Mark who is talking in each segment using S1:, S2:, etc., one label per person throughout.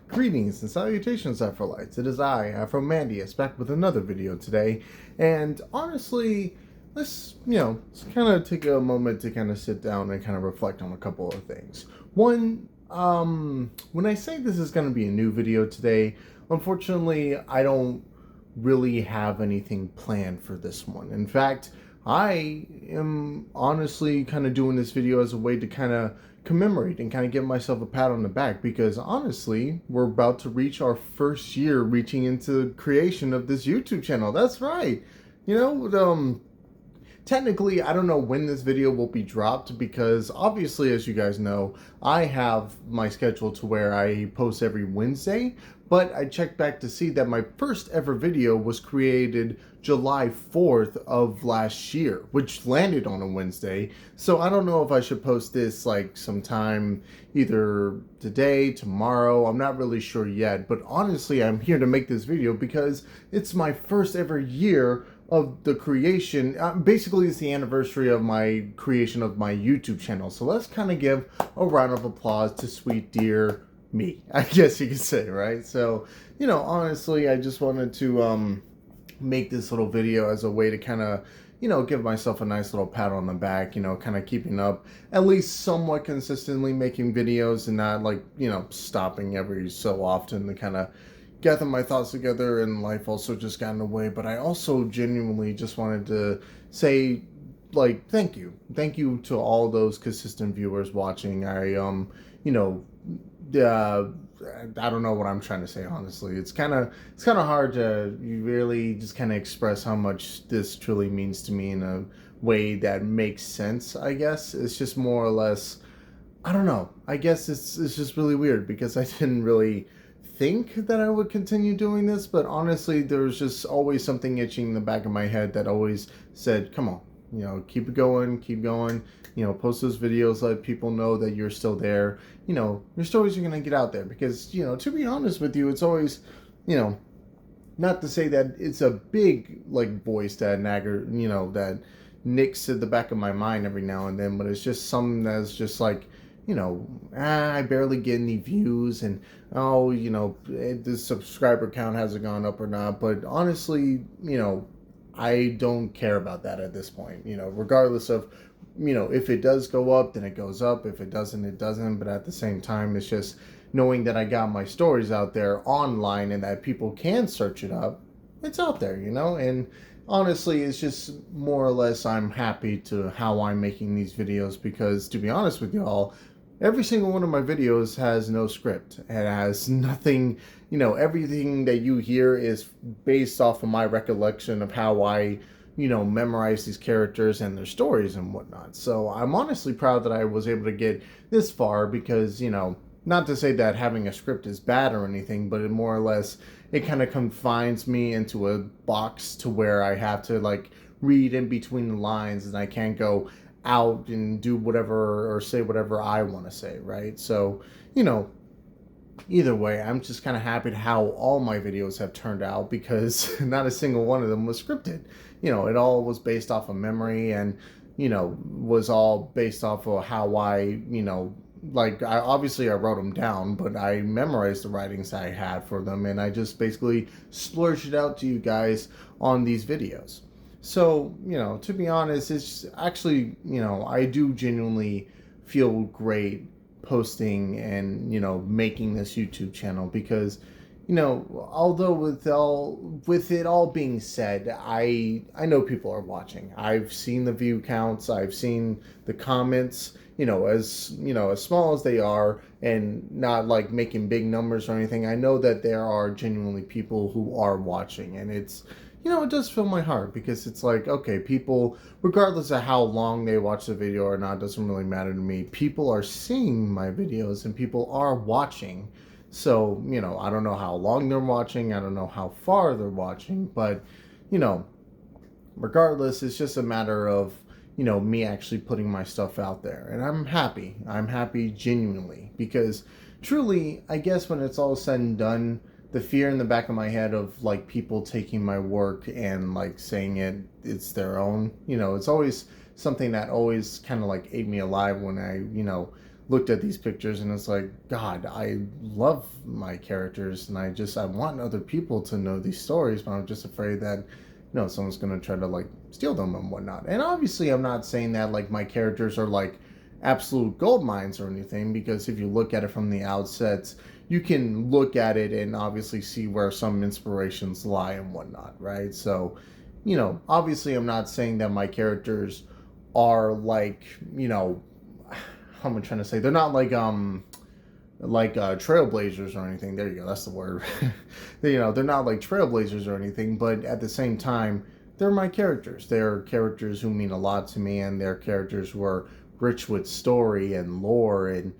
S1: Greetings and salutations, Afrolytes. It is I, AfroMandias, back with another video today. And honestly, let's kind of take a moment to kind of sit down and kind of reflect on a couple of things. One, when I say this is going to be a new video today, unfortunately, I don't really have anything planned for this one. In fact, I am honestly kind of doing this video as a way to kind of commemorate and kind of give myself a pat on the back, because honestly, we're about to reach our first year reaching into creation of this YouTube channel. That's right. Technically, I don't know when this video will be dropped, because obviously, as you guys know, I have my schedule to where I post every Wednesday, but I checked back to see that my first ever video was created July 4th of last year, which landed on a Wednesday. So I don't know if I should post this like sometime either today, tomorrow. I'm not really sure yet, but honestly, I'm here to make this video because it's my first ever year of the creation. Basically, it's the anniversary of my creation of my YouTube channel. So let's kind of give a round of applause to sweet dear me, I guess you could say, right? So, honestly, I just wanted to make this little video as a way to kind of, give myself a nice little pat on the back, kind of keeping up at least somewhat consistently making videos and not like, stopping every so often to kind of gather my thoughts together, and life also just got in the way. But I also genuinely just wanted to say, like, thank you to all those consistent viewers watching. I don't know what I'm trying to say, honestly. It's kind of hard to really just kind of express how much this truly means to me in a way that makes sense. I guess it's just more or less, I don't know. I guess it's just really weird because I didn't really think that I would continue doing this, but honestly, there was just always something itching in the back of my head that always said, come on, keep it going, post those videos, let people know that you're still there. Your stories are going to get out there, because, to be honest with you, it's always, not to say that it's a big, like, voice that that nicks at the back of my mind every now and then, but it's just something that's just like, I barely get any views, and the subscriber count hasn't gone up or not. But honestly, I don't care about that at this point. Regardless of, if it does go up, then it goes up. If it doesn't, it doesn't. But at the same time, it's just knowing that I got my stories out there online and that people can search it up. It's out there, and honestly, it's just more or less I'm happy to how I'm making these videos, because to be honest with y'all, every single one of my videos has no script. It has nothing, everything that you hear is based off of my recollection of how I, memorize these characters and their stories and whatnot. So I'm honestly proud that I was able to get this far, because, not to say that having a script is bad or anything, but it more or less, it kind of confines me into a box to where I have to like read in between the lines, and I can't go out and do whatever or say whatever I want to say, right? So, either way, I'm just kind of happy to how all my videos have turned out, because not a single one of them was scripted. It all was based off of memory, and, was all based off of how I, like, I wrote them down, but I memorized the writings I had for them, and I just basically splurged it out to you guys on these videos. So, to be honest, it's actually, I do genuinely feel great posting and, making this YouTube channel, because, although with it all being said, I know people are watching. I've seen the view counts, I've seen the comments, as small as they are, and not like making big numbers or anything. I know that there are genuinely people who are watching, and it's, it does fill my heart, because it's like, okay, people, regardless of how long they watch the video or not, doesn't really matter to me. People are seeing my videos and people are watching. So, I don't know how long they're watching. I don't know how far they're watching, but, regardless, it's just a matter of, me actually putting my stuff out there. And I'm happy. I'm happy genuinely, because truly, I guess when it's all said and done, the fear in the back of my head of like people taking my work and like saying it's their own, it's always something that always kind of like ate me alive when I, looked at these pictures and it's like, God, I love my characters and I want other people to know these stories, but I'm just afraid that, someone's gonna try to like steal them and whatnot. And obviously I'm not saying that like my characters are like absolute gold mines or anything, because if you look at it from the outset, you can look at it and obviously see where some inspirations lie and whatnot, right? So, obviously I'm not saying that my characters are like, how am I trying to say? They're not like trailblazers or anything. There you go. That's the word. They're not like trailblazers or anything, but at the same time, they're my characters. They're characters who mean a lot to me, and they're characters who are rich with story and lore and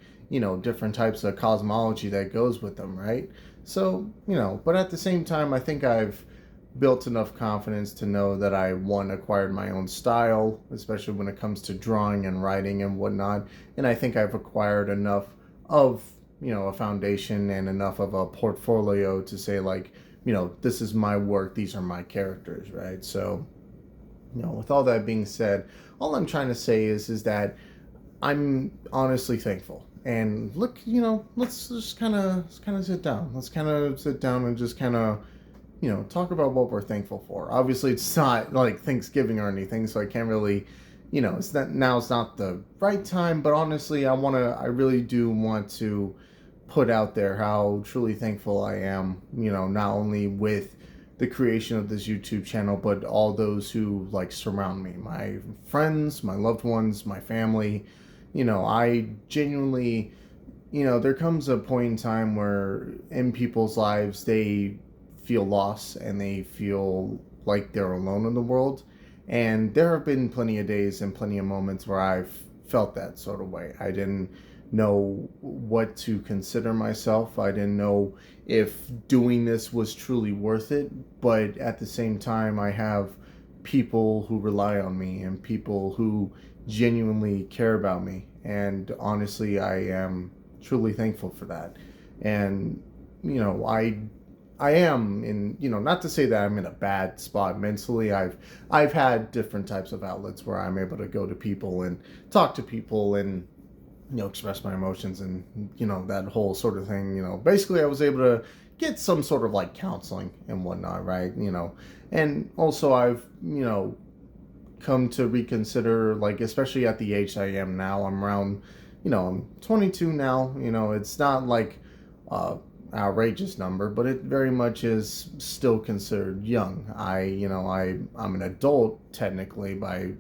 S1: different types of cosmology that goes with them, right? So but at the same time, I think I've built enough confidence to know that I, one, acquired my own style, especially when it comes to drawing and writing and whatnot. And I think I've acquired enough of, a foundation and enough of a portfolio to say, like, this is my work, these are my characters, right? So, with all that being said, all I'm trying to say is that I'm honestly thankful. And look, let's just kind of sit down. Let's kind of sit down and just kind of talk about what we're thankful for. Obviously, it's not like Thanksgiving or anything, so I can't really, it's not the right time. But honestly, I really do want to put out there how truly thankful I am. Not only with the creation of this YouTube channel, but all those who like surround me, my friends, my loved ones, my family. I genuinely, there comes a point in time where in people's lives they feel lost and they feel like they're alone in the world. And there have been plenty of days and plenty of moments where I've felt that sort of way. I didn't know what to consider myself. I didn't know if doing this was truly worth it. But at the same time, I have people who rely on me and people who genuinely care about me. And honestly, I am truly thankful for that. And, I am in, not to say that I'm in a bad spot mentally. I've had different types of outlets where I'm able to go to people and talk to people and, express my emotions and, that whole sort of thing. Basically I was able to get some sort of like counseling and whatnot, right? And also I've, come to reconsider, like, especially at the age I am now. I'm around, I'm 22 now. It's not like outrageous number, but it very much is still considered young. I'm an adult technically by,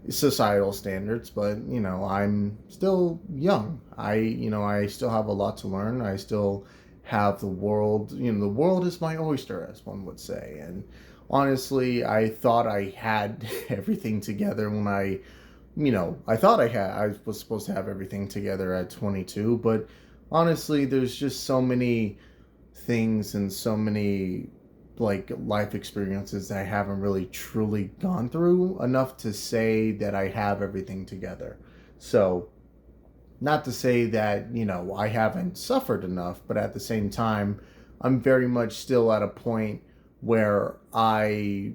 S1: societal standards, but I'm still young. I still have a lot to learn. I still have the world. The world is my oyster, as one would say. And honestly, I thought I had everything together when I was supposed to have everything together at 22, but honestly, there's just so many things and so many like life experiences that I haven't really truly gone through enough to say that I have everything together. So, not to say that, I haven't suffered enough, but at the same time, I'm very much still at a point where I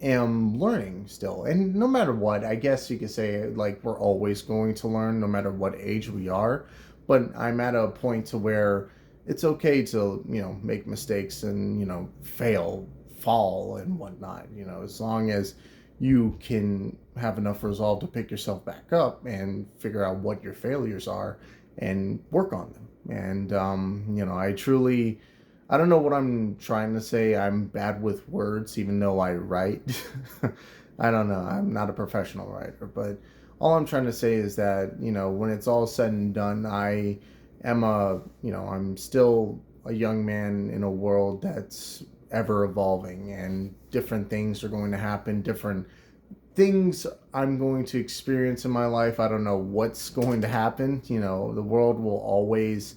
S1: am learning still. And no matter what, I guess you could say like we're always going to learn no matter what age we are. But I'm at a point to where it's okay to, make mistakes and, fail, fall and whatnot, as long as you can have enough resolve to pick yourself back up and figure out what your failures are and work on them. And, I don't know what I'm trying to say. I'm bad with words, even though I write. I don't know. I'm not a professional writer, but all I'm trying to say is that, when it's all said and done, I'm still a young man in a world that's ever evolving, and different things are going to happen, different things I'm going to experience in my life. I don't know what's going to happen. The world will always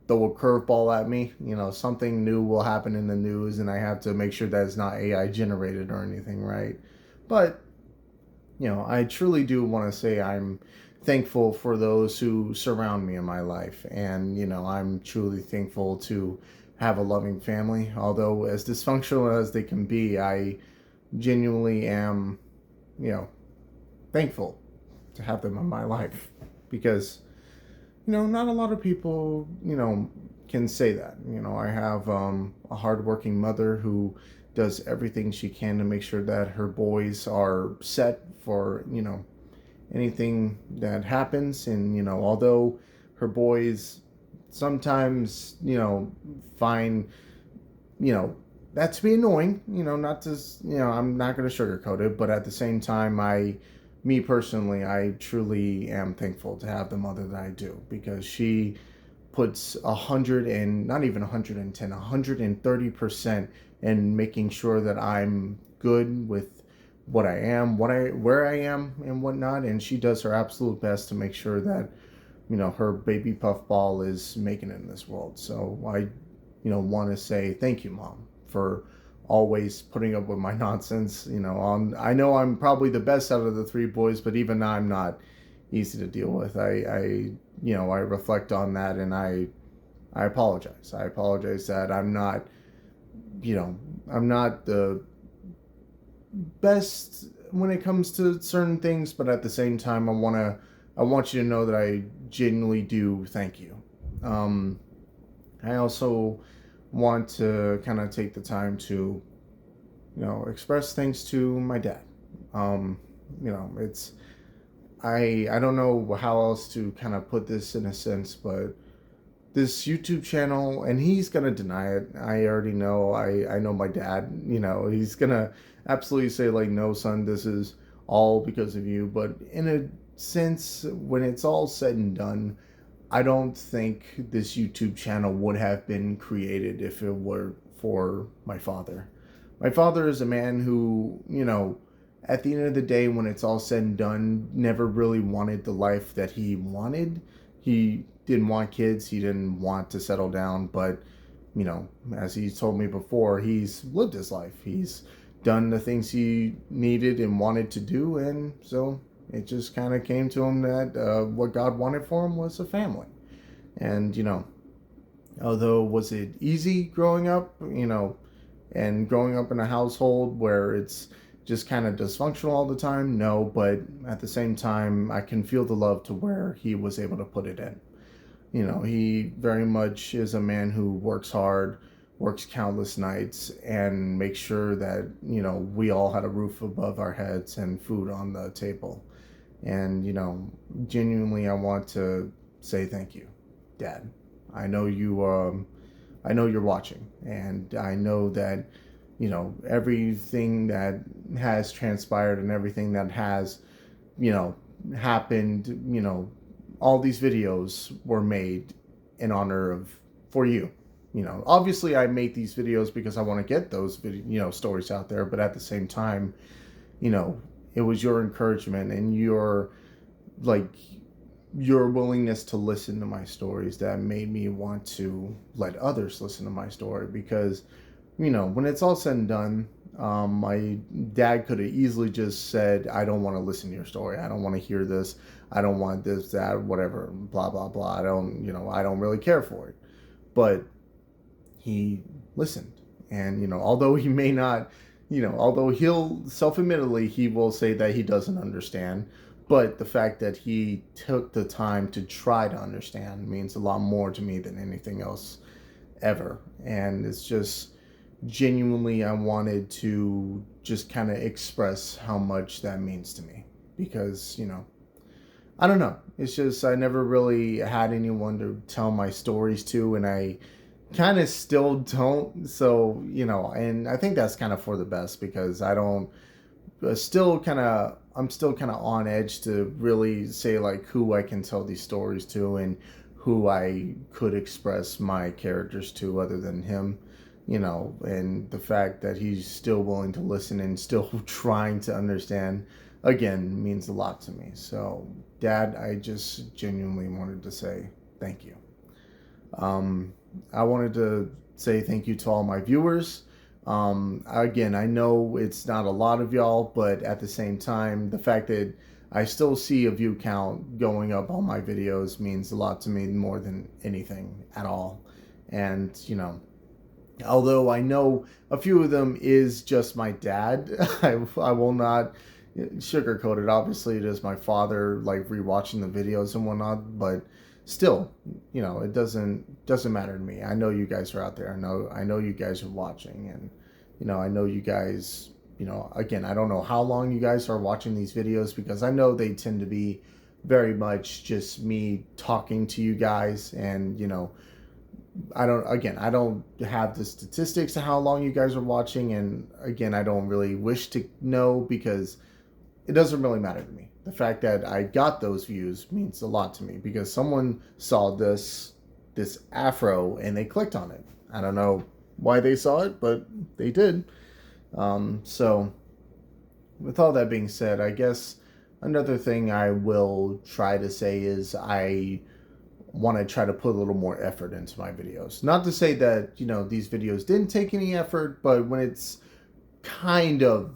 S1: throw a curveball at me. Something new will happen in the news, and I have to make sure that it's not AI generated or anything, right? But, I truly do want to say I'm thankful for those who surround me in my life. And, I'm truly thankful to have a loving family. Although, as dysfunctional as they can be, I genuinely am, thankful to have them in my life. Because, not a lot of people, can say that. I have a hardworking mother who does everything she can to make sure that her boys are set for, anything that happens. And, although her boys sometimes, find, you know, that to be annoying, not to, I'm not going to sugarcoat it, but at the same time, me personally, I truly am thankful to have the mother that I do, because she puts 100 and not even 110, 130% in making sure that I'm good with what I am, where I am and whatnot. And she does her absolute best to make sure that, her baby puffball is making it in this world. So I, want to say thank you, Mom, for always putting up with my nonsense. I know I'm probably the best out of the three boys, but even I'm not easy to deal with. I reflect on that, and I apologize. I apologize that I'm not the best when it comes to certain things, but at the same time, I want you to know that I genuinely do thank you. I also want to kind of take the time to, express thanks to my dad. Um, it's I don't know how else to kind of put this in a sense, but this YouTube channel, and he's gonna deny it. I already know. I know my dad. He's gonna absolutely say like, "No, son, this is all because of you." But in a sense, when it's all said and done, I don't think this YouTube channel would have been created if it were for my father. My father is a man who, at the end of the day, when it's all said and done, never really wanted the life that he wanted. He didn't want kids. He didn't want to settle down. But, as he's told me before, he's lived his life. He's done the things he needed and wanted to do. And so it just kind of came to him that what God wanted for him was a family. And, although was it easy growing up, and growing up in a household where it's just kind of dysfunctional all the time? No, but at the same time, I can feel the love to where he was able to put it in. He very much is a man who works hard, works countless nights, and makes sure that, we all had a roof above our heads and food on the table. And, genuinely, I want to say thank you, Dad. I know I know you're watching, and I know that, everything that has transpired and everything that has, happened, all these videos were made in honor of, for you. Obviously I make these videos because I want to get those stories out there, but at the same time, it was your encouragement and like your willingness to listen to my stories that made me want to let others listen to my story. Because, when it's all said and done, my dad could have easily just said, "I don't want to listen to your story. I don't want to hear this. I don't want this, that, whatever, blah, blah, blah. I don't really care for it." But he listened. And, although he may not, although he'll self-admittedly, he will say that he doesn't understand. But the fact that he took the time to try to understand means a lot more to me than anything else ever. And it's just genuinely, I wanted to just kind of express how much that means to me. Because, I don't know. It's just, I never really had anyone to tell my stories to, and I kind of still don't. So, and I think that's kind of for the best, because I don't I'm still kind of on edge to really say like who I can tell these stories to and who I could express my characters to other than him. And the fact that he's still willing to listen and still trying to understand, again, means a lot to me. So, Dad, I just genuinely wanted to say thank you. I wanted to say thank you to all my viewers. Again, I know it's not a lot of y'all, but at the same time, the fact that I still see a view count going up on my videos means a lot to me, more than anything at all. And, although I know a few of them is just my dad, I will not sugarcoat it. Obviously, it is my father, like rewatching the videos and whatnot, but still, it doesn't matter to me. I know you guys are out there. I know you guys are watching, and I know you guys. Again, I don't know how long you guys are watching these videos, because I know they tend to be very much just me talking to you guys, and I don't have the statistics of how long you guys are watching, and again, I don't really wish to know, because it doesn't really matter to me. The fact that I got those views means a lot to me, because someone saw this afro and they clicked on it. I don't know why they saw it, but they did. So with all that being said, I guess another thing I will try to say is I want to try to put a little more effort into my videos. Not to say that, these videos didn't take any effort, but when it's kind of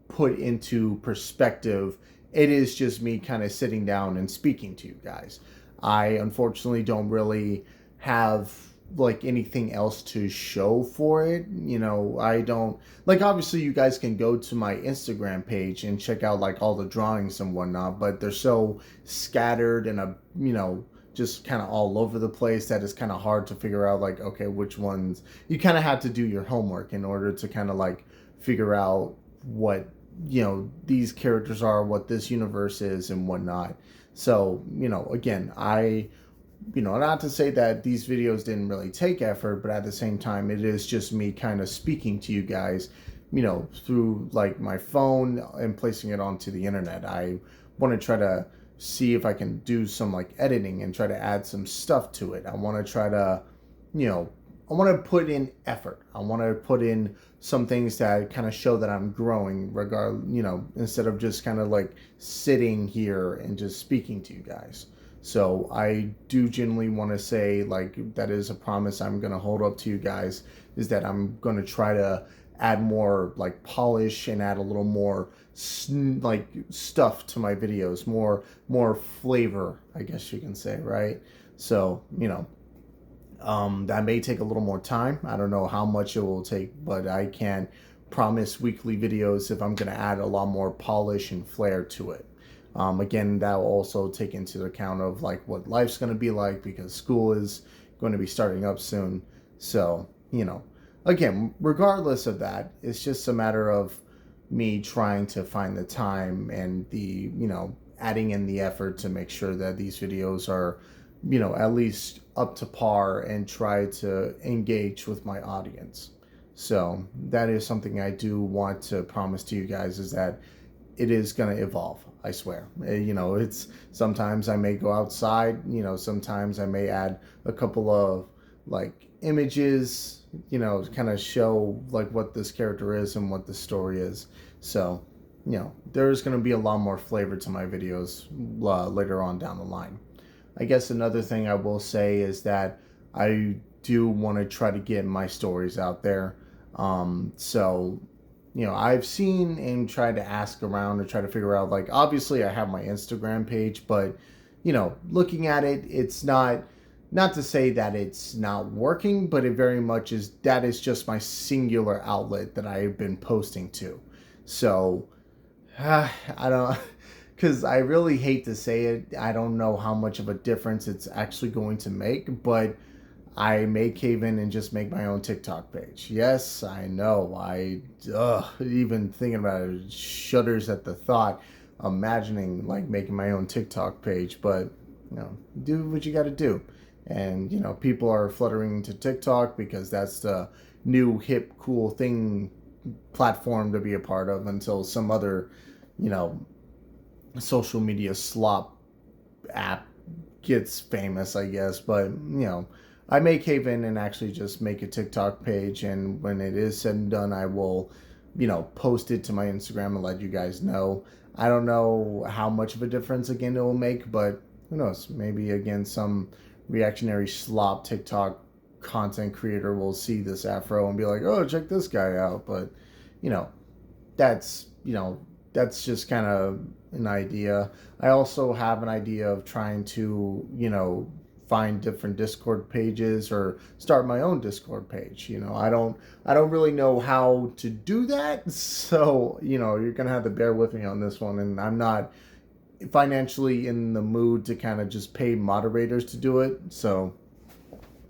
S1: put into perspective, it is just me kind of sitting down and speaking to you guys. I unfortunately don't really have like anything else to show for it. I don't like, obviously you guys can go to my Instagram page and check out like all the drawings and whatnot, but they're so scattered and just kind of all over the place that it's kind of hard to figure out like, okay, which ones. You kind of have to do your homework in order to kind of like figure out what these characters are, what this universe is and whatnot. So again, I not to say that these videos didn't really take effort, but at the same time, it is just me kind of speaking to you guys, through like my phone and placing it onto the internet. I want to try to see if I can do some like editing and try to add some stuff to it. I want to try to, I want to put in effort. I want to put in some things that kind of show that I'm growing, instead of just kind of like sitting here and just speaking to you guys. So I do genuinely want to say, like, that is a promise I'm going to hold up to you guys, is that I'm going to try to add more like polish and add a little more like stuff to my videos, more flavor, I guess you can say, right? So, that may take a little more time. I don't know how much it will take, but I can promise weekly videos if I'm going to add a lot more polish and flair to it. Again, that will also take into account of like what life's going to be like, because school is going to be starting up soon. So, again, regardless of that, it's just a matter of me trying to find the time and the, adding in the effort to make sure that these videos are, at least up to par and try to engage with my audience. So that is something I do want to promise to you guys, is that it is going to evolve. I swear. It's sometimes I may go outside, sometimes I may add a couple of like images, to kind of show like what this character is and what the story is. So, there's going to be a lot more flavor to my videos later on down the line. I guess another thing I will say is that I do want to try to get my stories out there. So, I've seen and tried to ask around to try to figure out, like, obviously I have my Instagram page, but, looking at it, it's not to say that it's not working, but it very much is, that is just my singular outlet that I've been posting to. So, I don't, because I really hate to say it, I don't know how much of a difference it's actually going to make, but I may cave in and just make my own TikTok page. Yes, I know. Even thinking about it shudders at the thought, imagining like making my own TikTok page. But do what you got to do. And people are fluttering to TikTok because that's the new hip cool thing platform to be a part of, until some other social media slop app gets famous, I guess. But I may cave in and actually just make a TikTok page, and when it is said and done, I will, post it to my Instagram and let you guys know. I don't know how much of a difference again it will make, but who knows? Maybe again some reactionary slop TikTok content creator will see this afro and be like, "Oh, check this guy out." But that's that's just kind of an idea. I also have an idea of trying to find different Discord pages or start my own Discord page. I don't really know how to do that. So, you're going to have to bear with me on this one. And I'm not financially in the mood to kind of just pay moderators to do it. So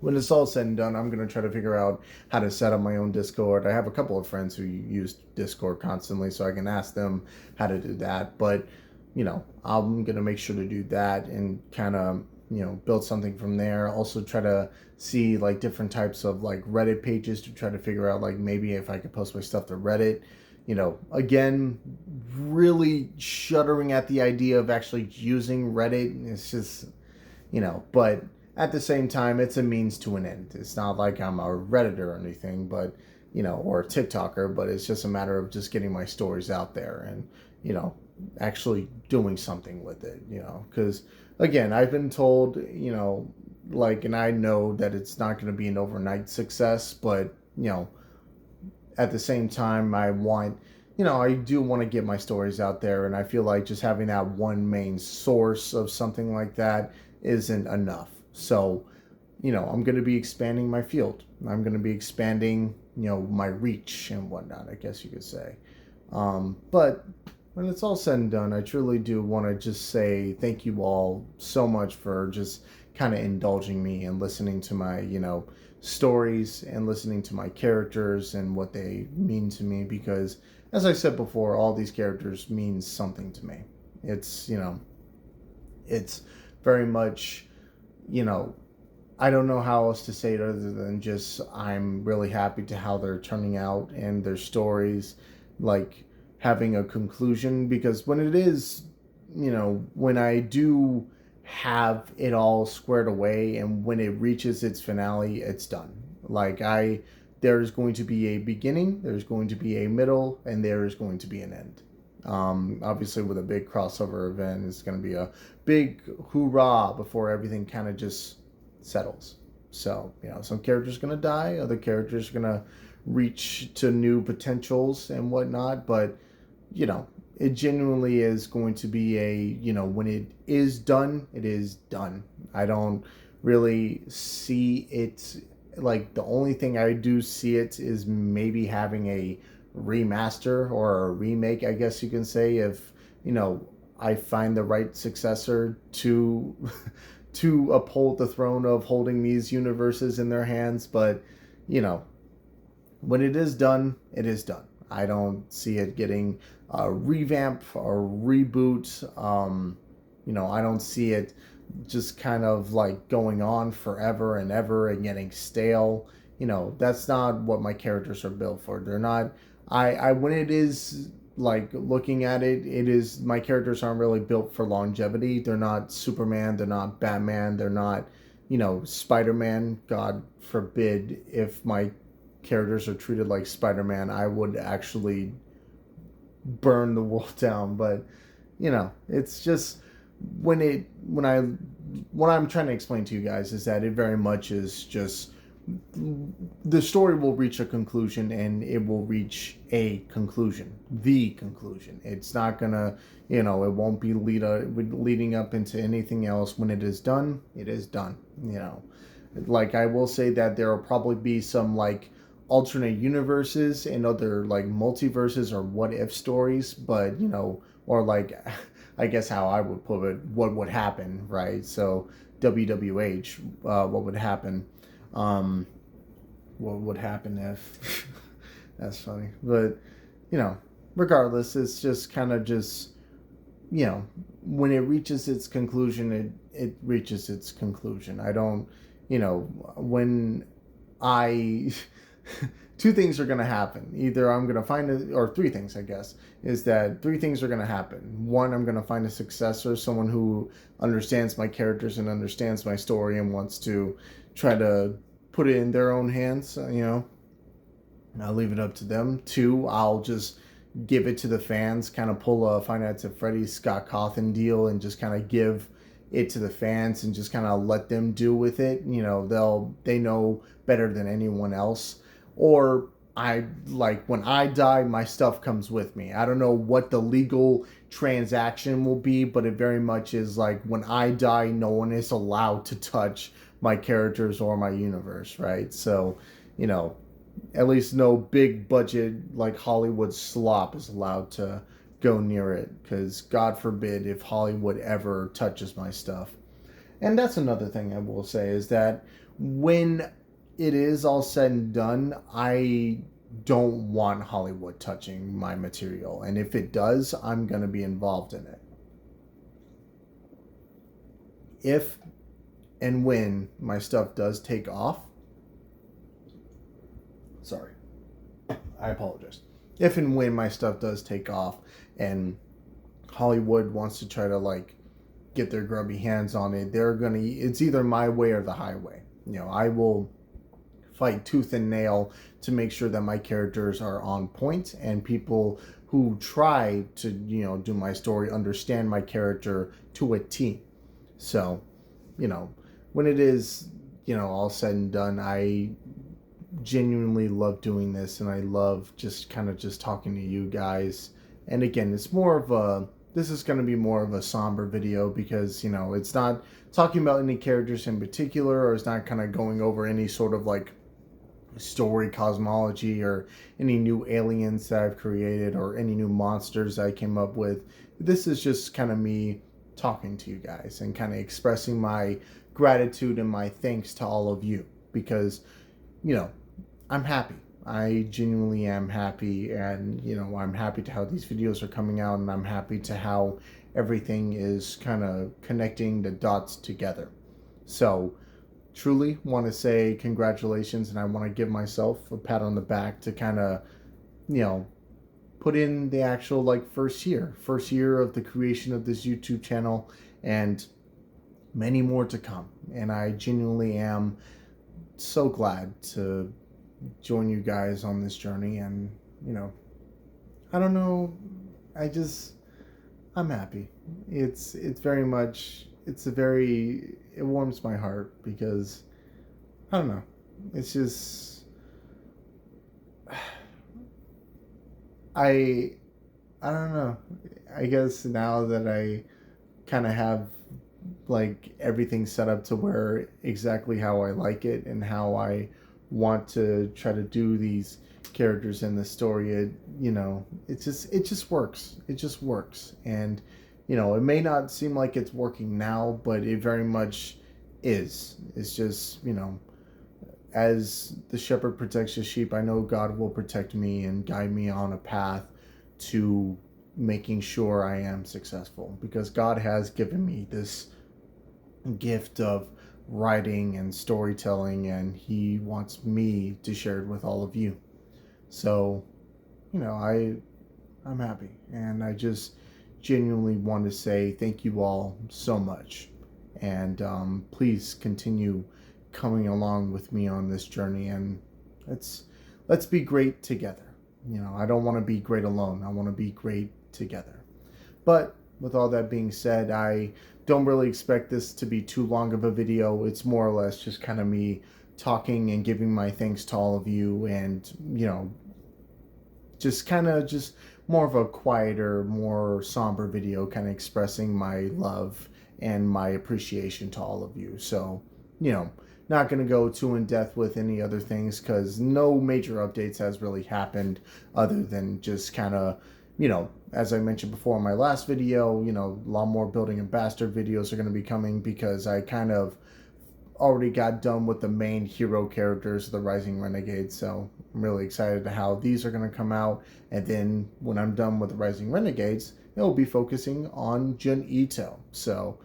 S1: when it's all said and done, I'm going to try to figure out how to set up my own Discord. I have a couple of friends who use Discord constantly, so I can ask them how to do that. But, I'm going to make sure to do that and kind of, build something from there. Also try to see like different types of like Reddit pages to try to figure out like maybe if I could post my stuff to Reddit. Again, really shuddering at the idea of actually using Reddit. It's just, but at the same time, it's a means to an end. It's not like I'm a Redditor or anything, but, or a TikToker, but it's just a matter of just getting my stories out there and, actually doing something with it, because again, I've been told, and I know that it's not going to be an overnight success, but, at the same time, I do want to get my stories out there, and I feel like just having that one main source of something like that isn't enough. So, I'm going to be expanding my field. I'm going to be expanding, my reach and whatnot, I guess you could say. But when it's all said and done, I truly do want to just say thank you all so much for just kind of indulging me and listening to my, stories and listening to my characters and what they mean to me, because as I said before, all these characters mean something to me. It's, it's very much, I don't know how else to say it other than just I'm really happy to how they're turning out and their stories like having a conclusion, because when it is, when I do have it all squared away and when it reaches its finale, it's done. Like there's going to be a beginning, there's going to be a middle, and there is going to be an end. Obviously with a big crossover event, it's going to be a big hoorah before everything kind of just settles. So, some characters are going to die, other characters are going to reach to new potentials and whatnot, but, it genuinely is going to be when it is done, it is done. I don't really see it, like the only thing I do see it is maybe having a remaster or a remake, I guess you can say, if, I find the right successor to to uphold the throne of holding these universes in their hands. But, when it is done, it is done. I don't see it getting a revamp or reboot. I don't see it just kind of like going on forever and ever and getting stale. That's not what my characters are built for. They're not. I when it is like looking at it, it is, my characters aren't really built for longevity. They're not Superman. They're not Batman. They're not, Spider-Man. God forbid if my characters are treated like Spider-Man, I would actually burn the world down. But it's just what I'm trying to explain to you guys is that it very much is just the story will reach a conclusion and it will reach the conclusion. It's not gonna, it won't be leading up into anything else. When it is done, it is done. Like I will say that there will probably be some like alternate universes and other like multiverses or what if stories, but or like I guess how I would put it, what would happen, right? So WWH, what would happen? What would happen if? That's funny, but regardless, it's just kind of just when it reaches its conclusion, it reaches its conclusion. I don't, when I two things are going to happen. Either I'm going to find or three things, I guess, is that three things are going to happen. One, I'm going to find a successor, someone who understands my characters and understands my story and wants to try to put it in their own hands, and I'll leave it up to them. Two, I'll just give it to the fans, kind of pull a Five Nights at Freddy's Scott Cawthon deal and just kind of give it to the fans and just kind of let them do with it. They know better than anyone else. Or when I die, my stuff comes with me. I don't know what the legal transaction will be, but it very much is like when I die, no one is allowed to touch my characters or my universe, right? So, at least no big budget like Hollywood slop is allowed to go near it, because God forbid if Hollywood ever touches my stuff. And that's another thing I will say, is that when it is all said and done, I don't want Hollywood touching my material. And if it does, I'm going to be involved in it. If and when my stuff does take off, sorry, I apologize. If and when my stuff does take off and Hollywood wants to try to like get their grubby hands on it, it's either my way or the highway. I will fight tooth and nail to make sure that my characters are on point, and people who try to, do my story understand my character to a T. So, when it is, all said and done, I genuinely love doing this, and I love just talking to you guys. And again, this is going to be more of a somber video, because it's not talking about any characters in particular, or it's not kind of going over any sort of like story cosmology or any new aliens that I've created or any new monsters I came up with. This is just kind of me talking to you guys and kind of expressing my gratitude and my thanks to all of you, because I'm happy. I genuinely am happy, and I'm happy to how these videos are coming out, and I'm happy to how everything is kind of connecting the dots together. So truly want to say congratulations, and I want to give myself a pat on the back to kind of put in the actual first year of the creation of this YouTube channel, and many more to come. And I genuinely am so glad to join you guys on this journey. And I don't know, I'm happy. It warms my heart, because I don't know, it's just I don't know. I guess now that I kind of have everything set up to where exactly how I like it and how I want to try to do these characters in the story, it just works. It just works. And it may not seem like it's working now, but it very much is. It's just, as the shepherd protects the sheep, I know God will protect me and guide me on a path to making sure I am successful, because God has given me this gift of writing and storytelling, and He wants me to share it with all of you. So, I'm happy, and I just genuinely want to say thank you all so much, and please continue coming along with me on this journey, and let's be great together. I don't want to be great alone. I want to be great together. But with all that being said, I don't really expect this to be too long of a video. It's more or less just kind of me talking and giving my thanks to all of you, and just more of a quieter, more somber video, kind of expressing my love and my appreciation to all of you. So, not going to go too in depth with any other things, because no major updates has really happened, other than just kind of, as I mentioned before in my last video, a lot more Building a Bastard videos are going to be coming, because I kind of already got done with the main hero characters of the Rising Renegades. So I'm really excited to how these are going to come out. And then when I'm done with the Rising Renegades, it'll be focusing on Jun Ito. So,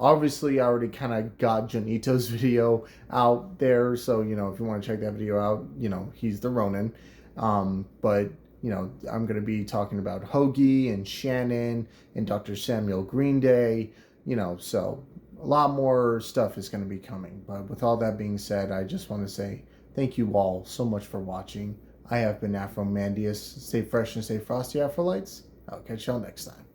S1: obviously I already kind of got Jun Ito's video out there. So, if you want to check that video out, he's the Ronin. But, I'm going to be talking about Hoagie and Shannon and Dr. Samuel Greenday, so a lot more stuff is going to be coming. But with all that being said, I just want to say thank you all so much for watching. I have been AfroMandias. Stay fresh and stay frosty, Afrolytes. I'll catch y'all next time.